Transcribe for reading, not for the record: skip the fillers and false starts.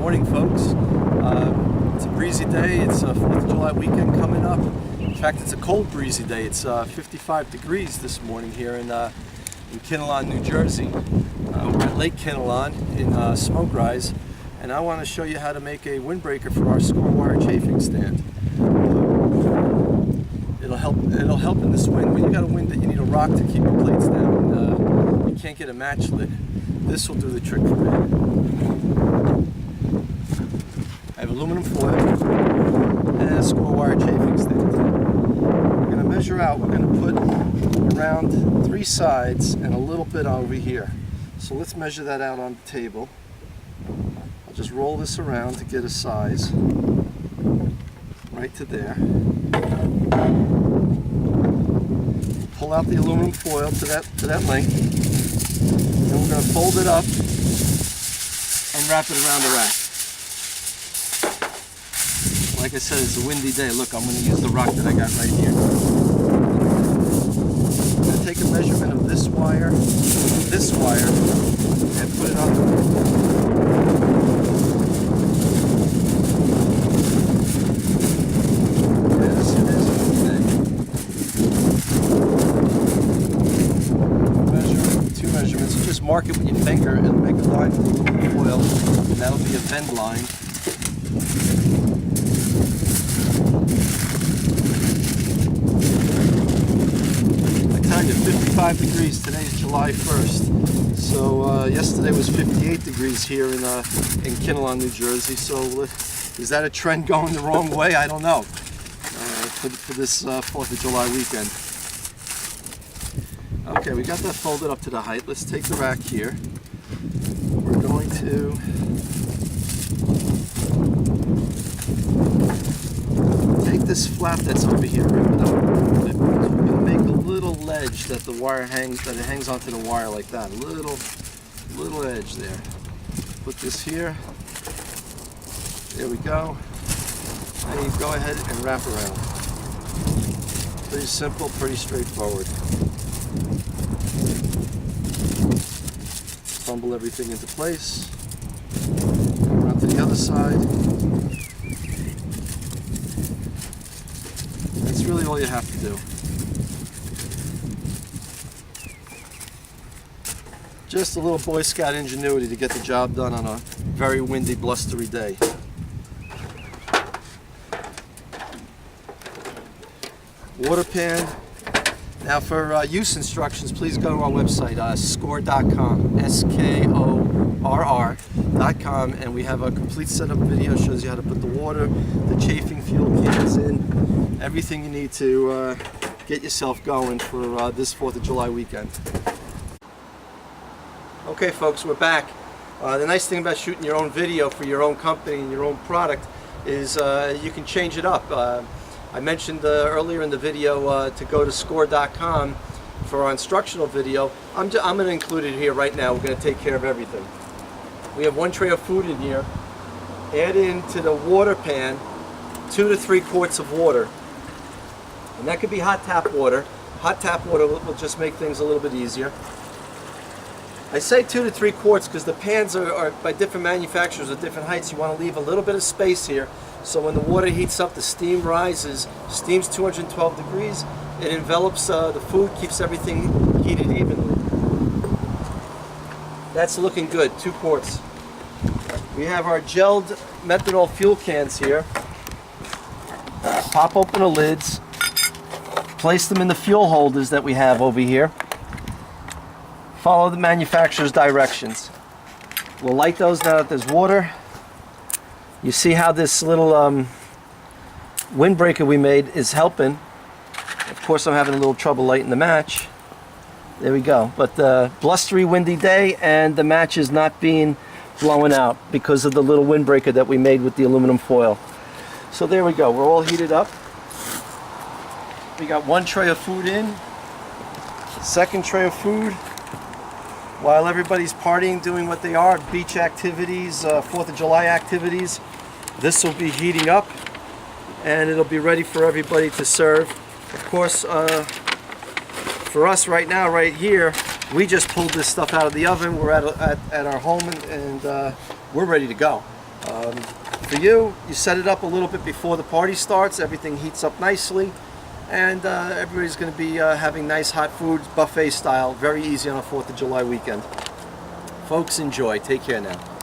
morning, folks. It's a breezy day. It's a 4th of July weekend coming up. In fact, it's a cold, breezy day. It's 55 degrees this morning here in Kinnelon, New Jersey. We're at Lake Kinnelon in Smoke Rise, and I want to show you how to make a windbreaker for our Skorr Wire Chafing Stand. It'll help in this wind. When you got a wind that you need a rock to keep your plates down, and you can't get a match lit, this will do the trick for me. I have aluminum foil and a Skorr Wire Chafing Stand. We're going to measure out. We're going to put around 3 sides and a little bit over here. So let's measure that out on the table. I'll just roll this around to get a size right to there. Pull out the aluminum foil to that length. Then we're going to fold it up and wrap it around the rack. Like I said, it's a windy day. Look, I'm going to use the rock that I got right here. I'm going to take a measurement of this wire, and put it on the just mark it with your finger and make a line with the foil, and that'll be a bend line. I timed it 55 degrees. Today is July 1st. So yesterday was 58 degrees here in Kinnelon, New Jersey. So is that a trend going the wrong way? I don't know. For this 4th of July weekend. Okay, we got that folded up to the height. Let's take the rack here. We're going to take this flap that's over here, rip it up a little bit, because we're going to make a little ledge that the wire hangs onto the wire like that. A little edge there. Put this here. There we go. And you go ahead and wrap around. Pretty simple, pretty straightforward. Fumble everything into place. Go around to the other side. That's really all you have to do. Just a little Boy Scout ingenuity to get the job done on a very windy, blustery day. Water pan. Now for use instructions, please go to our website, skorr.com, S-K-O-R-R.com, and we have a complete set of video, shows you how to put the water, the chafing fuel cans in, everything you need to get yourself going for this 4th of July weekend. Okay folks, we're back. The nice thing about shooting your own video for your own company and your own product is you can change it up. I mentioned earlier in the video to go to skorr.com for our instructional video. I'm going to include it here right now. We're going to take care of everything. We have 1 tray of food in here. Add into the water pan 2 to 3 quarts of water. And that could be hot tap water. Hot tap water will just make things a little bit easier. I say 2 to 3 quarts because the pans are by different manufacturers at different heights. You want to leave a little bit of space here. So when the water heats up, the steam rises. Steam's 212 degrees. It envelops the food, keeps everything heated evenly. That's looking good, 2 quarts. We have our gelled methanol fuel cans here. Pop open the lids. Place them in the fuel holders that we have over here. Follow the manufacturer's directions. We'll light those now that there's water. You see how this little windbreaker we made is helping. Of course, I'm having a little trouble lighting the match. There we go. But blustery, windy day, and the match is not being blown out because of the little windbreaker that we made with the aluminum foil. So there we go. We're all heated up. We got 1 tray of food in. 2nd tray of food. While everybody's partying, doing what they are, beach activities, 4th of July activities, this will be heating up and it'll be ready for everybody to serve. Of course, for us right now, right here, we just pulled this stuff out of the oven. We're at our home and we're ready to go. For you, you set it up a little bit before the party starts, everything heats up nicely, and everybody's going to be having nice hot foods, buffet style, very easy on a 4th of July weekend. Folks, enjoy. Take care now.